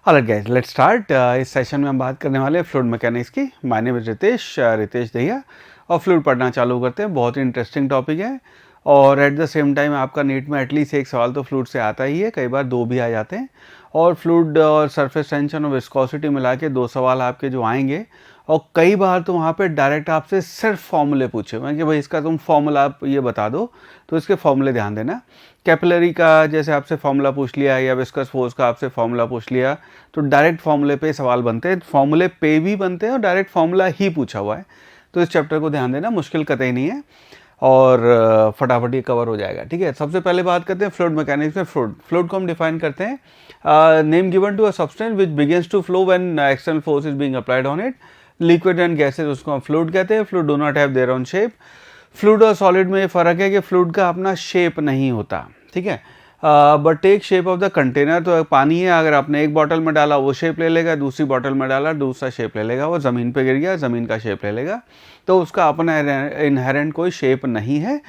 अलग guys, let's start. इस session में हम बात करने वाले हैं फ्लूइड मैकेनिक्स की। My name is Ritesh Dahiya और फ्लूइड पढ़ना चालू करते हैं। बहुत ही इंटरेस्टिंग टॉपिक है और एट द सेम टाइम आपका नीट में एटलीस्ट एक सवाल तो फ्लूइड से आता ही है, कई बार दो भी आ जाते हैं। और फ्लूइड और सरफेस टेंशन और विस्कोसिटी मिला के दो सवाल आपके जो आएंगे, और कई बार तो वहाँ पे डायरेक्ट आपसे सिर्फ फॉर्मूले पूछे हुए हैं कि भाई इसका तुम फॉर्मूला आप ये बता दो, तो इसके फॉर्मूले ध्यान देना। कैपिलरी का जैसे आपसे फॉर्मूला पूछ लिया या विस्कस फोर्स का आपसे फॉर्मूला पूछ लिया, तो डायरेक्ट फॉर्मूले पे सवाल बनते हैं, फॉर्मूले पे भी बनते हैं और डायरेक्ट फॉर्मूला ही पूछा हुआ है। तो इस चैप्टर को ध्यान देना, मुश्किल कतई नहीं है और फटाफट ये कवर हो जाएगा। ठीक है, सबसे पहले बात करते हैं फ्लूइड मैकेनिक्स में। फ्लूइड को हम डिफाइन करते हैं, name given to a substance which begins to flow when external force is being applied on it. Liquid and gases उसको हम फ्लूइड कहते हैं। Fluid do not have their own shape. Fluid और solid में ये फर्क है कि फ्लूइड का अपना शेप नहीं होता, ठीक है, but take shape of the container. तो पानी है, अगर आपने एक बॉटल में डाला वो शेप ले लेगा, दूसरी बॉटल में डाला दूसरा शेप ले लेगा, वो ज़मीन पे गिर गया ज़मीन का शेप ले लेगा, तो उसका अपना इनहेरेंट कोई शेप नहीं है,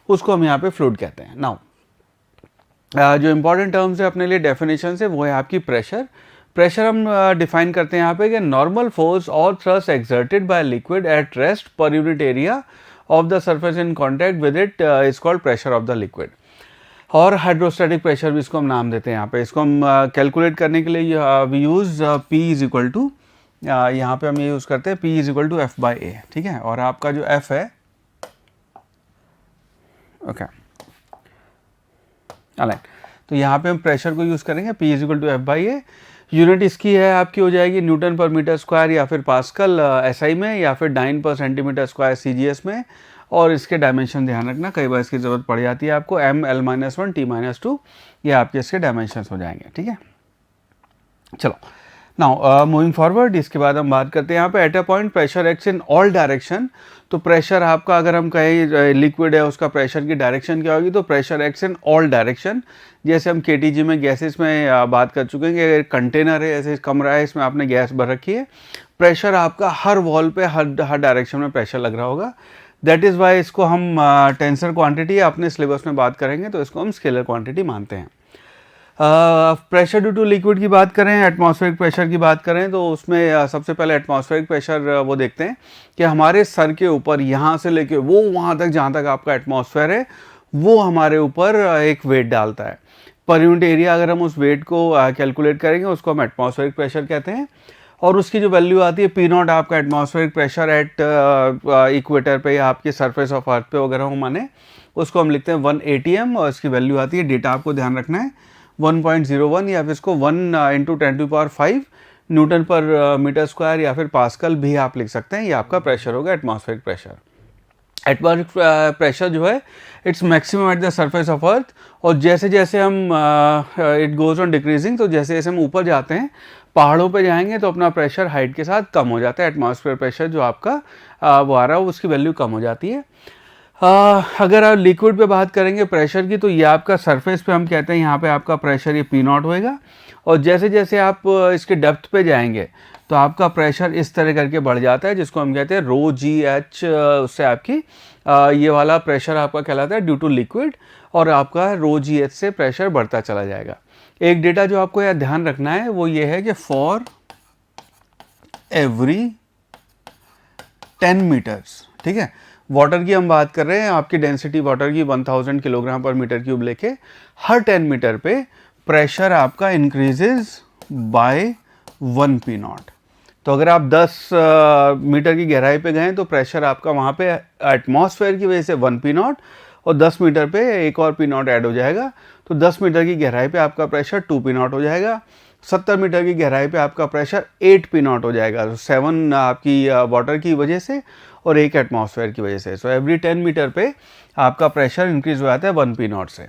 उसको हम यहाँ पे फ्लूइड कहते हैं। नाउ जो इंपॉर्टेंट टर्म्स है अपने लिए डेफिनेशन से, वो है आपकी प्रेशर। प्रेशर हम डिफाइन करते हैं यहाँ पे कि नॉर्मल फोर्स और thrust exerted by liquid at rest पर unit area of the surface in contact with it is called pressure of the liquid. और हाइड्रोस्टैटिक प्रेशर भी इसको हम नाम देते हैं। यहाँ पे इसको हम कैलकुलेट करने के लिए we use P is equal to, यहाँ पे हम ये यूज़ करते हैं P is equal to F by A, ठीक है। और आपका जो F है, ओके अलग, तो यहाँ पे हम प्रेशर को यूज़ करेंगे P is equal to F by A। Unit इसकी है आपकी हो जाएगी न्यूटन पर मीटर स्क्वायर या फिर पास्कल SI में, या फिर डाइन पर सेंटीमीटर स्क्वायर CGS में। और इसके डायमेंशन ध्यान रखना, कई बार इसकी ज़रूरत पड़ जाती है आपको, M L-1 T-2, ये आपके इसके डायमेंशन हो जाएंगे, ठीक है। चलो नाउ मूविंग फॉरवर्ड, इसके बाद हम बात करते हैं यहाँ पे at a point pressure acts in all direction. तो प्रेशर आपका, अगर हम कहें लिक्विड है उसका प्रेशर की डायरेक्शन क्या होगी, तो pressure acts in all direction. जैसे हम KTG में गैसेस में बात कर चुके हैं कि कंटेनर है, ऐसे कमरा है, इसमें आपने गैस भर रखी है, प्रेशर आपका हर वॉल पे हर डायरेक्शन में प्रेशर लग रहा होगा। दैट इज़ वाई इसको हम टेंसर क्वांटिटी अपने सिलेबस में बात करेंगे तो इसको हम स्केलर क्वांटिटी मानते हैं। प्रेशर ड्यू टू लिक्विड की बात करें, एटमॉस्फेरिक प्रेशर की बात करें, तो उसमें सबसे पहले एटमॉस्फेरिक प्रेशर वो देखते हैं कि हमारे सर के ऊपर यहाँ से लेके वो वहाँ तक जहाँ तक आपका एटमॉस्फेयर है, वो हमारे ऊपर एक वेट डालता है पर यूनिट एरिया। अगर हम उस वेट को कैलकुलेट करेंगे उसको हम एटमॉस्फेरिक प्रेशर कहते हैं। और उसकी जो वैल्यू आती है P0 आपका एटमॉस्फेरिक प्रेशर एट इक्वेटर पे या आपके सरफेस ऑफ अर्थ पे वगैरह हम माने, उसको हम लिखते हैं 1 ATM और इसकी वैल्यू आती है, डेटा आपको ध्यान रखना है, 1.01 या फिर इसको 1 × 10⁵ न्यूटन पर मीटर स्क्वायर या फिर पास्कल भी आप लिख सकते हैं। ये आपका प्रेशर होगा एटमॉस्फेरिक प्रेशर। एटमॉस्फेरिक प्रेशर जो है its maximum at the surface of earth, और जैसे जैसे हम इट गोज ऑन डिक्रीजिंग, तो जैसे जैसे हम ऊपर जाते हैं पहाड़ों पे जाएंगे तो अपना प्रेशर हाइट के साथ कम हो जाता है। एटमॉस्फेयर प्रेशर जो आपका वो आ रहा है उसकी वैल्यू कम हो जाती है। अगर आप लिक्विड पे बात करेंगे प्रेशर की, तो ये आपका सरफेस पे हम कहते हैं यहाँ पे आपका प्रेशर ये P0 होएगा, और जैसे जैसे आप इसके डेप्थ पे जाएंगे तो आपका प्रेशर इस तरह करके बढ़ जाता है, जिसको हम कहते हैं ρGH। उससे आपकी ये वाला प्रेशर आपका कहलाता है ड्यू टू लिक्विड, और आपका ρGH से प्रेशर बढ़ता चला जाएगा। एक डेटा जो आपको यहाँ ध्यान रखना है वो ये है कि फॉर एवरी 10 मीटर्स, ठीक है, वाटर की हम बात कर रहे हैं, आपकी डेंसिटी वाटर की 1000 किलोग्राम पर मीटर क्यूब लेके, हर 10 मीटर पे प्रेशर आपका इंक्रीजेज बाय 1 P0। तो अगर आप 10 मीटर की गहराई पे गए तो प्रेशर आपका वहाँ पे एटमॉस्फेयर की वजह से 1 P0, और 10 मीटर पे एक और P0 ऐड हो जाएगा, तो 10 मीटर की गहराई पे आपका प्रेशर 2 P0 हो जाएगा। 70 मीटर की गहराई पे आपका प्रेशर 8 P0 हो जाएगा, तो 7 आपकी वाटर की वजह से और 1 एटमॉस्फेयर की वजह से। सो एवरी 10 मीटर पे आपका प्रेशर इंक्रीज हो जाता है 1 P0 से।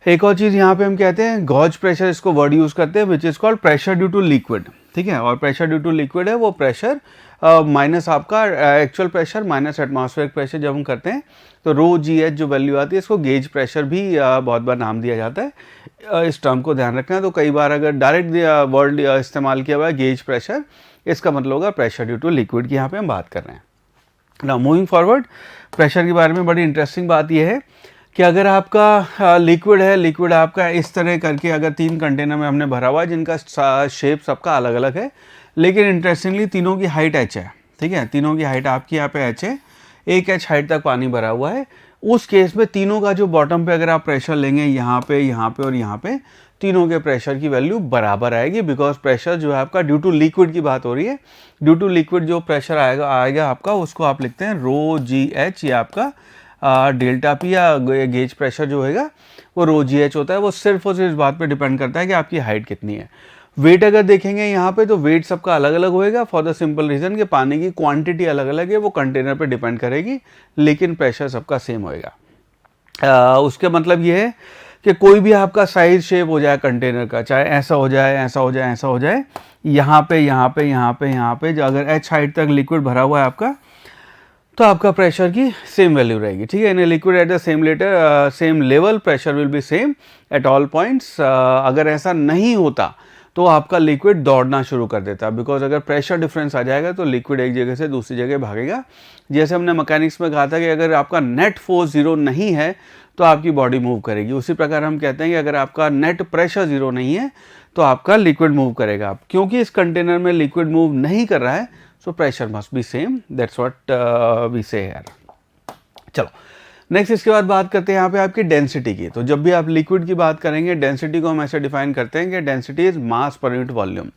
एक और चीज़ यहाँ पे हम कहते हैं गॉज प्रेशर, इसको वर्ड यूज़ करते हैं, which is called pressure due to liquid, ठीक है। और प्रेशर ड्यू टू लिक्विड है वो प्रेशर माइनस आपका actual pressure minus atmospheric pressure जब हम करते हैं, तो ρGH जो वैल्यू आती है इसको गेज प्रेशर भी बहुत बार नाम दिया जाता है। इस टर्म को ध्यान रखना है। तो कई बार अगर डायरेक्ट वर्ड इस्तेमाल किया हुआ है गेज प्रेशर, इसका मतलब होगा प्रेशर ड्यू टू लिक्विड की यहाँ पे हम बात कर रहे हैं। नाउ मूविंग फॉरवर्ड, प्रेशर के बारे में बड़ी इंटरेस्टिंग बात यह है कि अगर आपका लिक्विड है, लिक्विड आपका इस तरह करके अगर 3 कंटेनर में हमने भरा हुआ है जिनका शेप सबका अलग अलग है, लेकिन इंटरेस्टिंगली तीनों की हाइट h है, ठीक है, तीनों की हाइट आपकी यहाँ पे h है, एक h हाइट तक पानी भरा हुआ है। उस केस में तीनों का जो बॉटम पे अगर आप प्रेशर लेंगे यहाँ पे और यहाँ पे, तीनों के प्रेशर की वैल्यू बराबर आएगी, बिकॉज प्रेशर जो है आपका ड्यू टू लिक्विड की बात हो रही है, ड्यू टू लिक्विड जो प्रेशर आएगा आपका उसको आप लिखते हैं रो जी एच, या आपका डेल्टा पी या गेज प्रेशर जो होगा वो रो जी एच होता है। वो सिर्फ और सिर्फ इस बात पे डिपेंड करता है कि आपकी हाइट कितनी है। वेट अगर देखेंगे यहाँ पे तो वेट सबका अलग अलग होएगा, फॉर द सिंपल रीजन कि पानी की क्वांटिटी अलग अलग है, वो कंटेनर पे डिपेंड करेगी, लेकिन प्रेशर सबका सेम होएगा। उसके मतलब ये है कि कोई भी आपका साइज शेप हो जाए कंटेनर का, चाहे ऐसा हो जाए, ऐसा हो जाए, ऐसा हो जाए, यहाँ पे जो अगर h हाइट तक लिक्विड भरा हुआ है आपका, तो आपका प्रेशर की सेम वैल्यू रहेगी, ठीक है। In liquid at the same level pressure will be same at all points. अगर ऐसा नहीं होता तो आपका लिक्विड दौड़ना शुरू कर देता, बिकॉज अगर प्रेशर डिफरेंस आ जाएगा तो लिक्विड एक जगह से दूसरी जगह भागेगा। जैसे हमने मैकेनिक्स में कहा था कि अगर आपका नेट फोर्स 0 नहीं है तो आपकी बॉडी मूव करेगी, उसी प्रकार हम कहते हैं कि अगर आपका नेट प्रेशर 0 नहीं है तो आपका लिक्विड मूव करेगा। क्योंकि इस कंटेनर में लिक्विड मूव नहीं कर रहा है, so pressure must be same, that's what we say here. चलो नेक्स्ट, इसके बाद बात करते हैं यहाँ पे आपकी डेंसिटी की। तो जब भी आप लिक्विड की बात करेंगे, डेंसिटी को हम ऐसे डिफाइन करते हैं कि डेंसिटी इज मास पर यूनिट वॉल्यूम,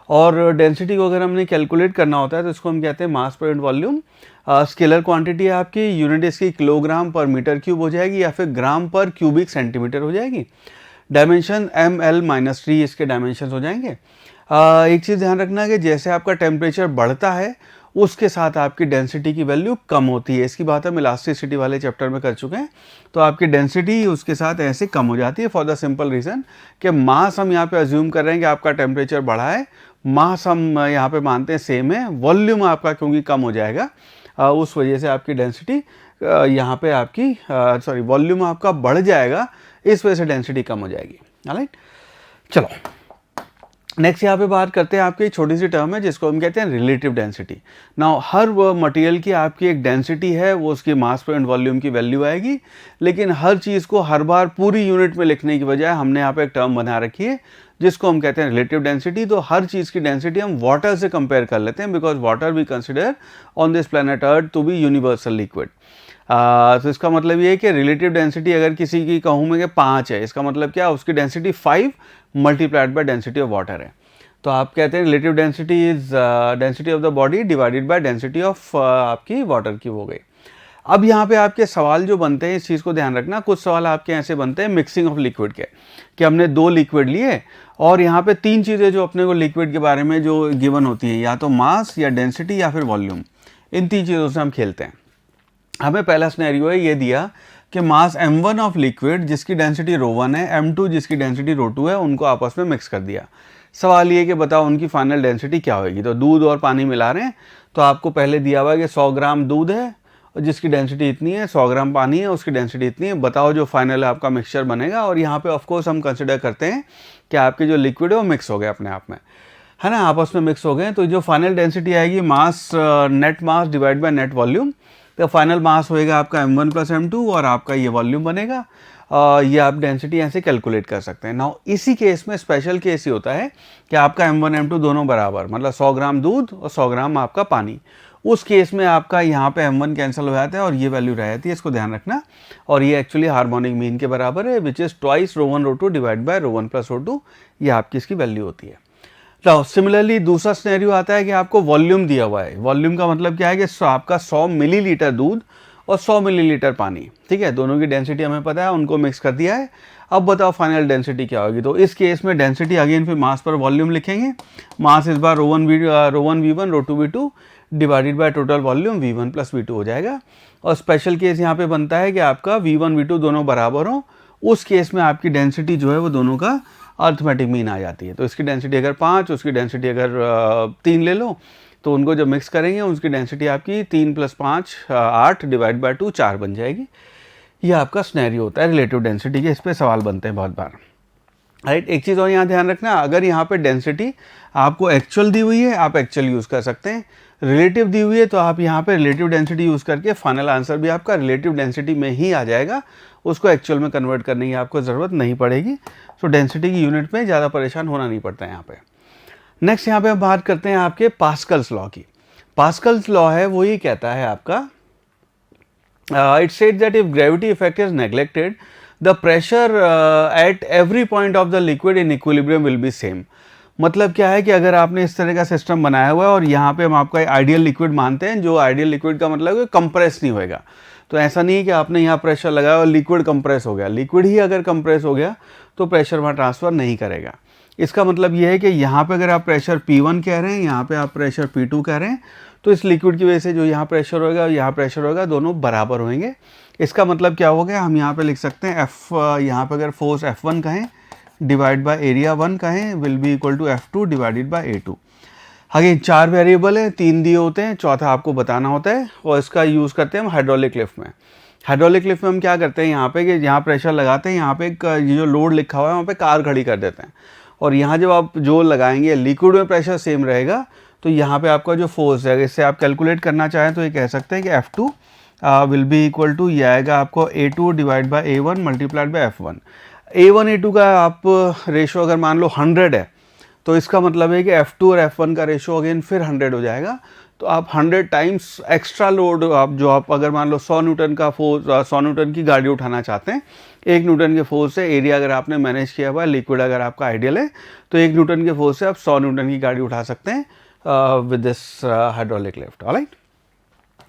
और डेंसिटी को अगर हमने कैलकुलेट करना होता है तो इसको हम कहते हैं मास पर यूनिट वॉल्यूम। स्केलर क्वांटिटी है आपकी, यूनिट इसकी किलोग्राम पर मीटर क्यूब हो जाएगी या फिर ग्राम पर क्यूबिक सेंटीमीटर हो जाएगी। डायमेंशन ml-3 इसके डायमेंशन हो जाएंगे। एक चीज़ ध्यान रखना कि जैसे आपका टेम्परेचर बढ़ता है उसके साथ आपकी डेंसिटी की वैल्यू कम होती है। इसकी बात हम इलास्टिसिटी वाले चैप्टर में कर चुके हैं। तो आपकी डेंसिटी उसके साथ ऐसे कम हो जाती है, फॉर द सिंपल रीज़न कि मास हम यहाँ पे अज्यूम कर रहे हैं कि आपका टेम्परेचर बढ़ा है, मास हम यहाँ पे मानते हैं सेम है, वॉल्यूम आपका क्योंकि कम हो जाएगा, उस वजह से आपकी डेंसिटी यहाँ पे आपकी वॉल्यूम आपका बढ़ जाएगा, इस वजह से डेंसिटी कम हो जाएगी। ऑलराइट, चलो नेक्स्ट यहाँ पे बात करते हैं आपकी छोटी सी टर्म है जिसको हम कहते हैं रिलेटिव डेंसिटी। नाउ हर मटेरियल की आपकी एक डेंसिटी है, वो उसकी मास पर यूनिट वॉल्यूम की वैल्यू आएगी, लेकिन हर चीज़ को हर बार पूरी यूनिट में लिखने की बजाय हमने यहाँ पे एक टर्म बना रखी है जिसको हम कहते हैं रिलेटिव डेंसिटी। तो हर चीज़ की डेंसिटी हम वाटर से कंपेयर कर लेते हैं, because water we consider on this planet earth to be universal liquid. तो इसका मतलब ये है कि रिलेटिव डेंसिटी अगर किसी की कहूँ मैं कि 5 है, इसका मतलब क्या, उसकी density 5 multiplied by density of water है। तो आप कहते हैं relative density is density of the body divided by density of आपकी वाटर की हो गई। अब यहाँ पे आपके सवाल जो बनते हैं, इस चीज़ को ध्यान रखना, कुछ सवाल आपके ऐसे बनते हैं मिक्सिंग ऑफ लिक्विड के, कि हमने 2 लिक्विड लिए और यहाँ पे 3 चीज़ें जो अपने को लिक्विड के बारे में जो गिवन होती हैं, या तो मास या डेंसिटी या फिर वॉल्यूम, इन 3 चीज़ों से हम खेलते हैं। हमें पहला सिनेरियो है ये दिया कि मास m1 ऑफ लिक्विड जिसकी डेंसिटी ρ1 है, m2 जिसकी डेंसिटी ρ2 है, उनको आपस में मिक्स कर दिया। सवाल ये कि बताओ उनकी फाइनल डेंसिटी क्या होगी। तो दूध और पानी मिला रहे हैं, तो आपको पहले दिया हुआ है कि 100 ग्राम दूध है और जिसकी डेंसिटी इतनी है, 100 ग्राम पानी है उसकी डेंसिटी इतनी है, बताओ जो फाइनल आपका मिक्सचर बनेगा। और यहाँ पे ऑफकोर्स हम कंसिडर करते हैं कि आपके जो लिक्विड है वो मिक्स हो गए अपने आप में, है ना, आपस में मिक्स हो गए। तो जो फाइनल डेंसिटी आएगी mass, net mass divide by net volume, तो फाइनल मास होएगा आपका m1 प्लस m2 और आपका ये वॉल्यूम बनेगा। ये आप डेंसिटी ऐसे कैलकुलेट कर सकते हैं। नाउ इसी केस में स्पेशल केस ही होता है कि आपका m1 m2 दोनों बराबर, मतलब 100 ग्राम दूध और 100 ग्राम आपका पानी, उस केस में आपका यहाँ पे m1 कैंसिल हो जाता है और ये वैल्यू रह जाती है, इसको ध्यान रखना। और ये एक्चुअली हार्मोनिक मीन के बराबर है, which is twice ρ1 ρ2 divide by ρ1 plus ρ2, ये आपकी इसकी वैल्यू होती है। तो सिमिलरली दूसरा सिनेरियो आता है कि आपको वॉल्यूम दिया हुआ है। वॉल्यूम का मतलब क्या है कि आपका 100 मिलीलीटर दूध और 100 मिलीलीटर पानी, ठीक है, दोनों की डेंसिटी हमें पता है, उनको मिक्स कर दिया है। अब बताओ फाइनल डेंसिटी क्या होगी। तो इस केस में डेंसिटी अगेन फिर मास पर वॉल्यूम लिखेंगे। मास इस बार ρ1 v1 ρ2 v2 divided by total volume v1 plus v2 हो जाएगा। और स्पेशल केस यहाँ पे बनता है कि आपका v1 v2 दोनों बराबर हो, उस केस में आपकी डेंसिटी जो है वो दोनों का अर्थमेटिक मीन आ जाती है। तो इसकी डेंसिटी अगर 5, उसकी डेंसिटी अगर 3 ले लो, तो उनको जब मिक्स करेंगे उसकी डेंसिटी आपकी 3 + 5 8 डिवाइड बाय 2 4 बन जाएगी। ये आपका सिनेरियो होता है रिलेटिव डेंसिटी के, इस पे सवाल बनते हैं बहुत बार। राइट, एक चीज़ और यहाँ ध्यान रखना, अगर यहाँ पे डेंसिटी आपको एक्चुअल दी हुई है, आप एक्चुअल यूज़ कर सकते हैं। रिलेटिव दी हुई है तो आप यहाँ पे रिलेटिव डेंसिटी यूज़ करके फाइनल आंसर भी आपका रिलेटिव डेंसिटी में ही आ जाएगा, उसको एक्चुअल में कन्वर्ट करने की आपको ज़रूरत नहीं पड़ेगी। सो डेंसिटी की यूनिट में ज़्यादा परेशान होना नहीं पड़ता है यहाँ पे। नेक्स्ट यहाँ पे हम बात करते हैं आपके पास्कल्स लॉ की। पास्कल्स लॉ है वो ये कहता है आपका, it states that if gravity effect is neglected, the pressure at every point of the liquid in equilibrium will be same। मतलब क्या है कि अगर आपने इस तरह का सिस्टम बनाया हुआ है और यहाँ पे हम आपका आइडियल लिक्विड मानते हैं, जो आइडियल लिक्विड का मतलब है कंप्रेस नहीं होएगा। तो ऐसा नहीं है कि आपने यहाँ प्रेशर लगाया और लिक्विड कंप्रेस हो गया, लिक्विड ही अगर कंप्रेस हो गया तो प्रेशर वहाँ ट्रांसफ़र नहीं करेगा। इसका मतलब ये है कि यहाँ पे अगर आप प्रेशर P1 कह रहे हैं, यहाँ पे आप प्रेशर P2 कह रहे हैं, तो इस लिक्विड की वजह से जो यहाँ प्रेशर होगा यहाँ प्रेशर होगा, दोनों बराबर होंगे। इसका मतलब क्या हो गया, हम यहाँ पे लिख सकते हैं F, यहाँ पे अगर फोर्स F1 कहें डिवाइड बाय एरिया 1 कहें will be equal to F2 divided by A2। Again 4 variable हैं, 3 दिए होते हैं, चौथा आपको बताना होता है, और इसका यूज़ करते हैं हम हाइड्रोलिक लिफ्ट में। हाइड्रोलिक लिफ्ट में हम क्या करते हैं यहाँ पे कि यहाँ प्रेशर लगाते हैं, यहाँ पे ये जो लोड लिखा हुआ है वहाँ पे कार खड़ी कर देते हैं, और यहाँ जब आप जो लगाएंगे लिक्विड में प्रेशर सेम रहेगा, तो यहाँ पे आपका जो फोर्स है इससे आप कैलकुलेट करना चाहें तो ये कह सकते हैं कि F2 will be equal to, ये आएगा आपको A2 divide by A1 multiplied by F1। A1 A2 का आप रेशो अगर मान लो 100 है, तो इसका मतलब है कि F2 और F1 का रेशो अगेन फिर 100 हो जाएगा। तो आप 100 टाइम्स एक्स्ट्रा लोड आप अगर मान लो 100 न्यूटन का फोर्स, 100 न्यूटन की गाड़ी उठाना चाहते हैं, 1 न्यूटन के फोर्स से एरिया अगर आपने मैनेज किया हुआ है, लिक्विड अगर आपका आइडियल है, तो 1 न्यूटन के फोर्स से आप 100 न्यूटन की गाड़ी उठा सकते हैं with this hydraulic lift. Alright,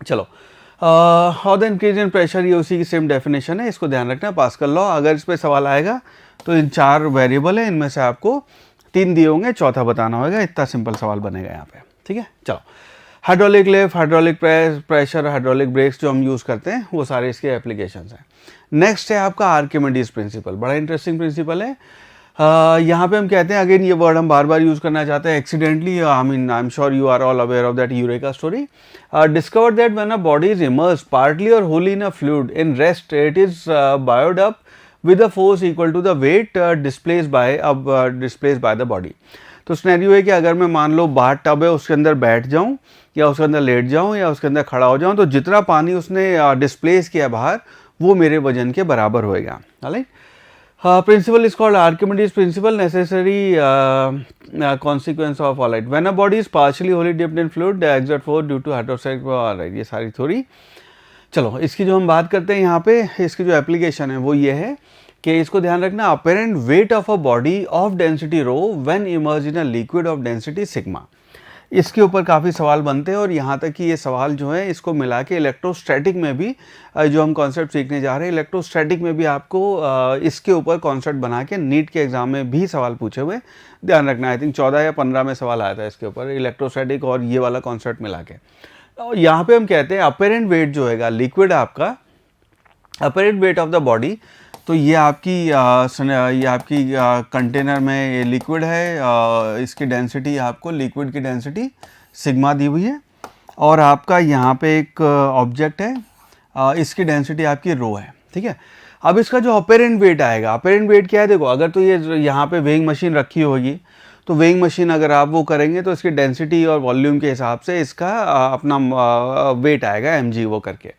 चलो how the increase in pressure, ये उसी की सेम डेफिनेशन है, इसको ध्यान रखना। पास्कल लॉ, अगर इस पर सवाल आएगा तो इन 4 वेरिएबल है, इनमें से आपको 3 दिए होंगे, चौथा बताना होगा। इतना सिंपल सवाल बनेगा यहाँ पे, ठीक है। चलो, hydraulic lift, hydraulic pressure, hydraulic breaks जो हम यूज़ करते हैं वो सारे इसके एप्लीकेशंस हैं। नेक्स्ट है आपका आर्किमिडीज प्रिंसिपल, बड़ा इंटरेस्टिंग प्रिंसिपल है। यहाँ पे हम कहते हैं, अगेन ये वर्ड हम बार बार यूज़ करना चाहते हैं, accidentally, I am sure you are all aware of that eureka story. Discovered that when a body is immersed partly or wholly in a fluid in rest, it is buoyed up with a force equal to the weight displaced by the body. तो scenario है कि अगर मैं मान लो bath tub है, उसके अंदर बैठ जाऊं या उसके अंदर लेट जाऊं या उसके अंदर खड़ा हो जाऊं, तो जितना पानी उसने डिस्प्लेस किया बाहर वो मेरे वजन के बराबर होएगा। Right, principle is called Archimedes principle, necessary consequence of, all right, when a body is partially wholly dipped in fluid, the exert force due to hydrostatic, all right, ये सारी थ्योरी। चलो, इसकी जो हम बात करते हैं यहाँ पे, इसकी जो एप्लीकेशन है वो ये है कि इसको ध्यान रखना, apparent weight of a body of density rho when emerge in a liquid of density sigma. इसके ऊपर काफ़ी सवाल बनते हैं, और यहाँ तक कि ये सवाल जो है इसको मिला के इलेक्ट्रोस्टैटिक में भी जो हम कॉन्सेप्ट सीखने जा रहे हैं, इलेक्ट्रोस्टैटिक में भी आपको इसके ऊपर कॉन्सेप्ट बना के नीट के एग्जाम में भी सवाल पूछे हुए, ध्यान रखना। आई थिंक 14 या 15 में सवाल आया था इसके ऊपर, इलेक्ट्रोस्टैटिक और ये वाला कॉन्सेप्ट मिला के। यहाँ पे हम कहते हैं अपेरेंट वेट जो है लिक्विड आपका, apparent weight of the body, तो ये आपकी कंटेनर में ये लिक्विड है, इसकी डेंसिटी आपको लिक्विड की डेंसिटी सिग्मा दी हुई है, और आपका यहाँ पे एक ऑब्जेक्ट है, इसकी डेंसिटी आपकी रो है, ठीक है। अब इसका जो अपेरेंट वेट आएगा, अपेरेंट वेट क्या है, देखो अगर तो ये यहाँ पे वेइंग मशीन रखी होगी, तो वेइंग मशीन अगर आप वो करेंगे तो इसकी डेंसिटी और वॉल्यूम के हिसाब से इसका अपना वेट आएगा mg वो करके।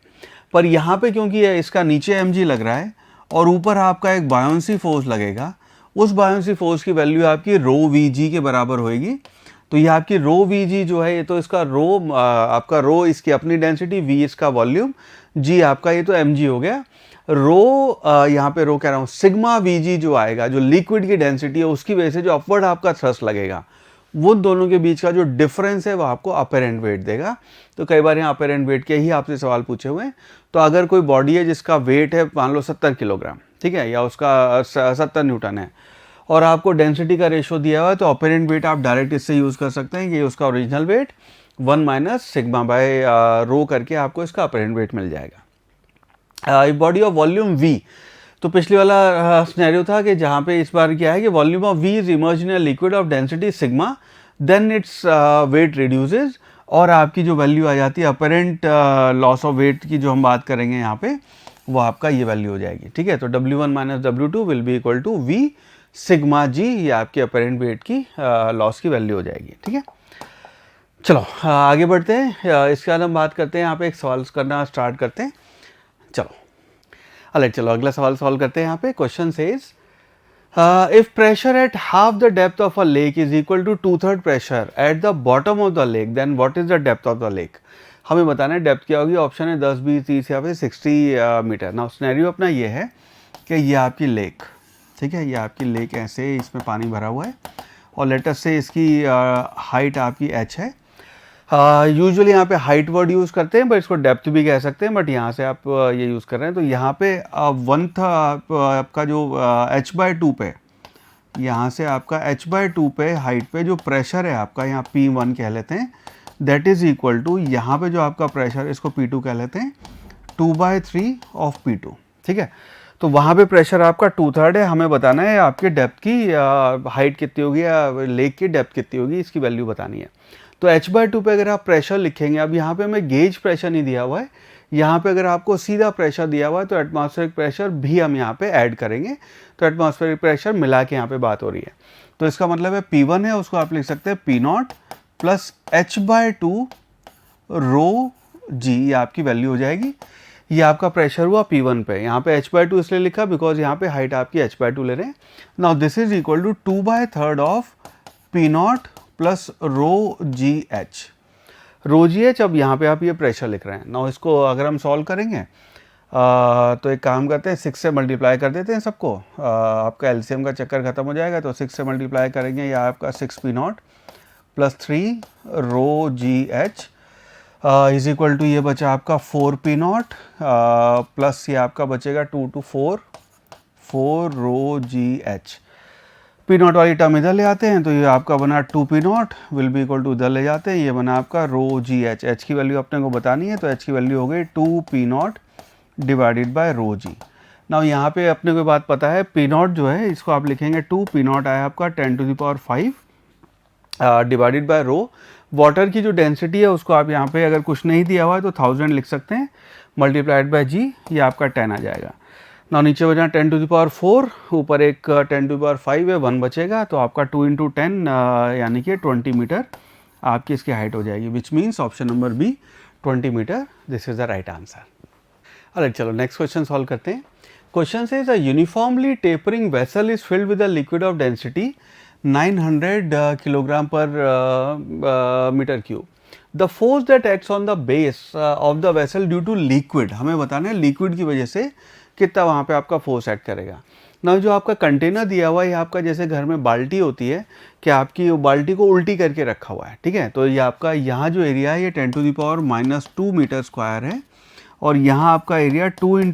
पर यहाँ पे क्योंकि इसका नीचे mg लग रहा है और ऊपर आपका एक बायोंसी फोर्स लगेगा, उस बायोंसी फोर्स की वैल्यू आपकी रो Vg के बराबर होएगी। तो ये आपकी रो Vg जो है, ये तो इसका रो आपका रो इसकी अपनी डेंसिटी, V इसका वॉल्यूम, G आपका ये तो mg हो गया। रो यहाँ पे रो कह रहा हूँ, सिग्मा Vg जो आएगा, जो लिक्विड की डेंसिटी है, उसकी वजह से जो अपवर्ड आपका थ्रस्ट लगेगा, वो दोनों के बीच का जो डिफरेंस है वो आपको अपेरेंट वेट देगा। तो कई बार यहाँ अपेरेंट वेट के ही आपसे सवाल पूछे हुए हैं। तो अगर कोई बॉडी है जिसका वेट है मान लो 70 किलोग्राम, ठीक है, या उसका 70 न्यूटन है, और आपको डेंसिटी का रेशो दिया हुआ है, तो अपेरेंट वेट आप डायरेक्ट इससे यूज़ कर सकते हैं कि उसका original weight 1 minus sigma by rho करके आपको इसका अपेरेंट वेट मिल जाएगा। बॉडी ऑफ वॉल्यूम V, तो पिछले वाला सिनेरियो था कि जहाँ पे इस बार क्या है कि volume of V is immerse in a liquid of density sigma, then its weight reduces, और आपकी जो वैल्यू आ जाती है अपेरेंट लॉस ऑफ वेट की जो हम बात करेंगे यहाँ पे, वो आपका ये वैल्यू हो जाएगी, ठीक है। तो W1 minus W2 will be equal to V sigma G, ये आपकी अपेरेंट वेट की लॉस की वैल्यू हो जाएगी, ठीक है। चलो आगे बढ़ते हैं। इसके बाद हम बात करते हैं, यहाँ पे एक सवाल करना स्टार्ट करते हैं। चलो अलराइट, चलो अगला सवाल सॉल्व करते हैं। यहाँ पे question says if pressure at half the depth of a lake is equal to 2/3 pressure at the bottom of the lake, then what is the depth of the lake? हमें बताना है डेप्थ क्या होगी। Option है 10, 20, 30 या फिर 60 metre. ना scenario अपना ये है कि ये आपकी लेक, ठीक है, ये आपकी लेक ऐसे इसमें पानी भरा हुआ है और लेटर से इसकी हाइट आपकी h है। यूजुअली यहाँ पे हाइट वर्ड यूज़ करते हैं, बट इसको डेप्थ भी कह सकते हैं, बट यहाँ से आप ये यूज़ कर रहे हैं। तो यहाँ पे आपका जो h/2 पे, यहाँ से आपका h/2 पे हाइट पे जो प्रेशर है आपका, यहाँ P1 कह लेते हैं, दैट इज़ इक्वल टू यहाँ पे जो आपका प्रेशर है इसको P2 कह लेते हैं, 2/3 ऑफ P2, ठीक है। तो वहाँ पे प्रेशर आपका 2/3 है। हमें बताना है आपके डेप्थ की हाइट कितनी होगी या लेक की डेप्थ कितनी होगी, इसकी वैल्यू बतानी है। तो h/2 पे अगर आप प्रेशर लिखेंगे, अब यहाँ पे हमें गेज प्रेशर नहीं दिया हुआ है, यहाँ पे अगर आपको सीधा प्रेशर दिया हुआ है तो एटमॉस्फेरिक प्रेशर भी हम यहाँ पे ऐड करेंगे। तो एटमॉस्फेरिक प्रेशर मिला के यहाँ पे बात हो रही है। तो इसका मतलब है P1 है, उसको आप लिख सकते हैं P0 प्लस h/2 रो जी, ये आपकी वैल्यू हो जाएगी। ये आपका प्रेशर हुआ P1 पे। यहाँ पे h/2 इसलिए लिखा बिकॉज यहाँ पे हाइट आपकी h/2 ले रहे हैं। Now this is equal to 2/3 of P0 plus rho G H. Rho G H, अब यहाँ पे आप ये प्रेशर लिख रहे हैं। नाउ इसको अगर हम सॉल्व करेंगे तो एक काम करते हैं, 6 से मल्टीप्लाई कर देते हैं सबको। आपका एलसीएम का चक्कर खत्म हो जाएगा। तो 6 से मल्टीप्लाई करेंगे, या आपका 6P0 plus 3 rho G H is equal to, ये बचा आपका 4P0 प्लस ये आपका बचेगा 2 to 4 row G H. P0 वाली टर्म इधर ले आते हैं, तो ये आपका बना 2P0 will be equal to, इधर ले जाते हैं, ये बना आपका रो जी एच। एच की वैल्यू अपने को बतानी है, तो एच की वैल्यू हो गई 2P0 divided by rho G. Now यहाँ पे अपने को बात पता है, P0 जो है इसको आप लिखेंगे 2P0 आया आपका 10⁵ डिवाइडेड बाय रो। वाटर की जो डेंसिटी है उसको आप यहाँ पे अगर कुछ नहीं दिया हुआ है तो 1000 लिख सकते हैं, मल्टीप्लाइड बाय जी, ये आपका 10 आ जाएगा। ना नीचे बचा 10⁴, ऊपर एक 10⁵ है, 1 बचेगा, तो आपका 2 × 10 यानी कि 20 मीटर आपकी इसकी हाइट हो जाएगी, which means option number B 20 metre, this is the right answer. अरे चलो नेक्स्ट क्वेश्चन सॉल्व करते हैं। क्वेश्चन से a uniformly tapering vessel is filled with a liquid of density 900 kilogram per metre cube. The force that acts on the base of the vessel due to liquid, हमें बताना है liquid की वजह से कितना वहाँ पे आपका फोर्स एक्ट करेगा। ना जो आपका कंटेनर दिया हुआ है, आपका जैसे घर में बाल्टी होती है कि आपकी बाल्टी को उल्टी करके रखा हुआ है, ठीक है। तो ये आपका यहाँ जो एरिया है ये 10⁻² मीटर स्क्वायर है, और यहाँ आपका एरिया 2 ×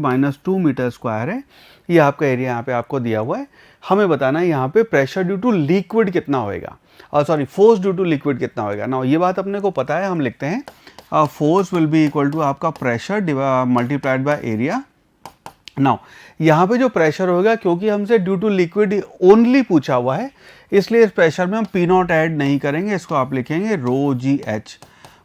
10⁻² मीटर स्क्वायर है। ये आपका एरिया यहाँ पे आपको दिया हुआ है। हमें बताना है यहाँ पे प्रेशर ड्यू टू लिक्विड कितना होएगा, और sorry force due to liquid कितना होएगा। ना ये बात अपने को पता है, हम लिखते हैं force will be equal to आपका pressure multiplied by area. Now यहाँ पे जो प्रेशर होगा, क्योंकि हमसे ड्यू टू लिक्विड ओनली पूछा हुआ है, इसलिए इस प्रेशर में हम P0 ऐड नहीं करेंगे, इसको आप लिखेंगे rho G H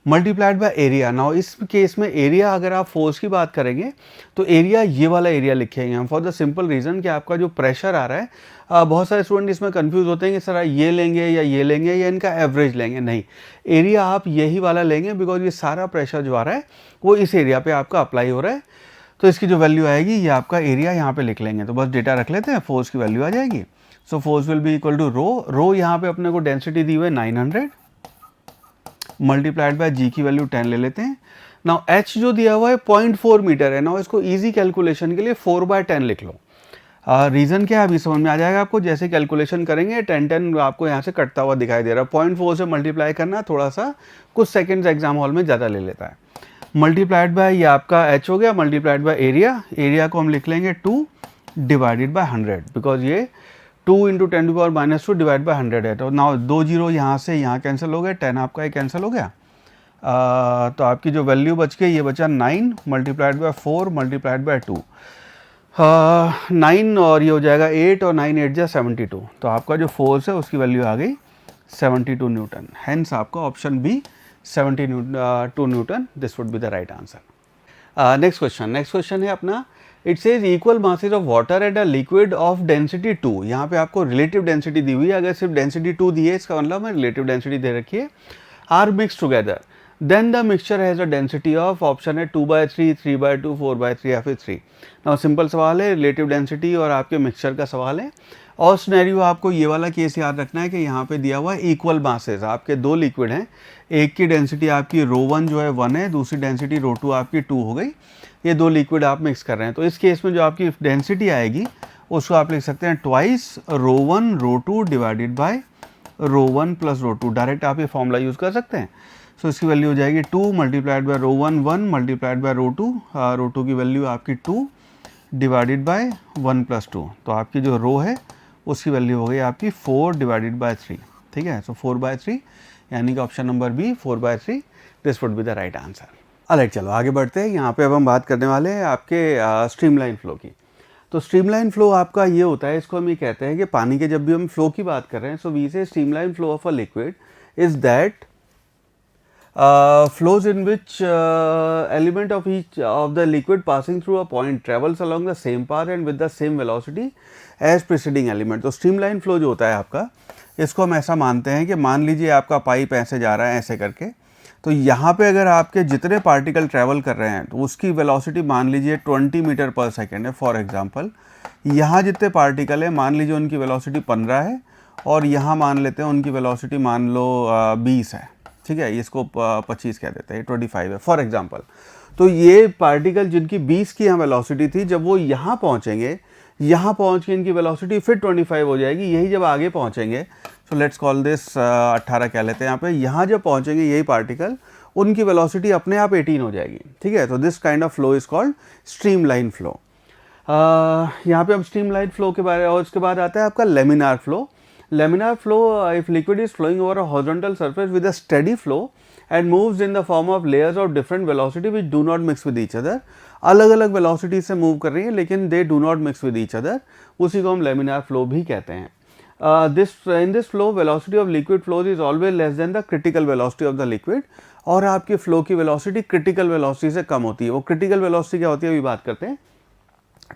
multiplied by area. Now इस केस में एरिया, अगर आप फोर्स की बात करेंगे तो एरिया ये वाला एरिया लिखेंगे हम, फॉर द सिंपल रीज़न कि आपका जो प्रेशर आ रहा है, बहुत सारे स्टूडेंट इसमें कंफ्यूज होते हैं कि सर ये लेंगे या ये लेंगे या इनका एवरेज लेंगे। नहीं, एरिया आप यही वाला लेंगे, बिकॉज ये सारा प्रेशर जो आ रहा है वो इस एरिया पे आपका अप्लाई हो रहा है। तो इसकी जो वैल्यू आएगी, ये आपका एरिया यहाँ पे लिख लेंगे। तो बस डेटा रख लेते हैं, फोर्स की वैल्यू आ जाएगी। So force will be equal to rho यहाँ पे अपने को डेंसिटी दी हुई है 900 मल्टीप्लाइड बाय जी की वैल्यू 10 ले लेते हैं। नाउ एच जो दिया हुआ है 0.4 मीटर है। नाउ इसको इजी कैलकुलेशन के लिए 4/10 लिख लो। रीज़न क्या है अभी समझ में आ जाएगा आपको। जैसे कैलकुलेशन करेंगे 10 आपको यहाँ से कटता हुआ दिखाई दे रहा है। 0.4 से मल्टीप्लाई करना थोड़ा सा कुछ सेकेंड्स एग्जाम हॉल में ज़्यादा ले लेता है। मल्टीप्लाइड बाय ये आपका h हो गया, मल्टीप्लाइड बाय एरिया। एरिया को हम लिख लेंगे 2 डिवाइडेड बाय 100, बिकॉज ये 2 × 10⁻² डिवाइड बाय 100 है। तो नाउ 2 0 यहाँ से यहाँ कैंसिल हो गए, 10 आपका ये कैंसिल हो गया। तो आपकी जो वैल्यू बच गई, ये बचा 9 मल्टीप्लाइड बाय 4 मल्टीप्लाइड बाय 2, 9 और ये हो जाएगा 8 और 9 8 जा 72। तो आपका जो फोर्स है उसकी वैल्यू आ गई 72 न्यूटन। हेंस आपका option B 72 newton, this would be the right answer. Next question है अपना, it says equal masses of water and a liquid of density 2। यहाँ पे आपको रिलेटिव डेंसिटी दी हुई है। अगर सिर्फ डेंसिटी 2 दी है, इसका मतलब हमें रिलेटिव डेंसिटी दे रखी है। Are mix together, then the mixture has a density of, option है 2/3, 3/2, 4/3 या फिर 3। नाउ सिंपल सवाल है, रिलेटिव डेंसिटी और आपके मिक्सचर का सवाल है। और सिनेरियो आपको ये वाला केस याद रखना है कि यहाँ पे दिया हुआ है इक्वल मासेस, आपके दो लिक्विड हैं, एक की डेंसिटी आपकी ρ1 जो है 1 है, दूसरी डेंसिटी ρ2 आपकी 2 हो गई। ये दो लिक्विड आप मिक्स कर रहे हैं, तो इस केस में जो आपकी डेंसिटी आएगी उसको आप लिख सकते हैं twice ρ1 ρ2 divided by ρ1 plus ρ2। Direct आप ये फॉर्मूला यूज़ कर सकते हैं। सो इसकी वैल्यू हो जाएगी 2 मल्टीप्लाइड बाय ρ1 1 मल्टीप्लाइड बाय ρ2, ρ2 की वैल्यू आपकी 2 डिवाइडेड बाय 1 प्लस 2, तो आपकी जो रो है उसकी वैल्यू हो गई आपकी 4 डिवाइडेड बाय 3। ठीक है, सो 4/3 यानी कि option number B 4/3, this would be the right answer. अलग चलो आगे बढ़ते हैं। यहाँ पे अब हम बात करने वाले हैं आपके स्ट्रीमलाइन फ्लो की। तो स्ट्रीमलाइन फ्लो आपका ये होता है, इसको हम ये कहते हैं कि पानी के जब भी हम फ्लो की बात कर रहे हैं, सो वी से streamline flow of a liquid is that flows in which element of each of the liquid passing through a point travels along the same path and with the same velocity as preceding element। तो streamline flow जो होता है आपका, इसको हम ऐसा मानते हैं कि मान लीजिए आपका पाइप ऐसे जा रहा है ऐसे करके, तो यहाँ पे अगर आपके जितने पार्टिकल ट्रैवल कर रहे हैं तो उसकी वेलोसिटी मान लीजिए 20 मीटर पर सेकेंड है। फॉर एग्जांपल यहाँ जितने पार्टिकल है मान लीजिए उनकी वेलोसिटी 15 है और यहाँ मान लेते हैं उनकी वेलोसिटी मान लो 20 है। ठीक है, इसको 25 कह देते हैं, 25 है फॉर एग्जांपल। तो ये पार्टिकल जिनकी 20 की यहाँ वेलोसिटी थी, जब वो यहाँ पहुँचेंगे, यहाँ पहुँच के इनकी वेलोसिटी फिर 25 हो जाएगी। यही जब आगे पहुँचेंगे, सो लेट्स कॉल दिस 18 कह लेते हैं यहाँ पे, यहाँ जब पहुँचेंगे यही पार्टिकल, उनकी वेलोसिटी अपने आप 18 हो जाएगी। ठीक है, तो this kind of flow is called streamline flow. यहाँ पे हम स्ट्रीमलाइन फ्लो के बारे, और उसके बाद आता है आपका laminar flow. Laminar flow, if liquid is flowing over a horizontal surface with a steady flow and moves in the form of layers of different velocity which do not mix with each other, अलग अलग velocity से move कर रही है लेकिन they do not mix with each other, उसी को हम लेमिनार फ्लो भी कहते हैं। In this flow velocity of liquid flows is always less than the critical velocity of the liquid, और आपकी फ्लो की वेलोसिटी क्रिटिकल वेलोसिटी से कम होती है। वो क्रिटिकल वेलोसिटी क्या होती है अभी बात करते हैं।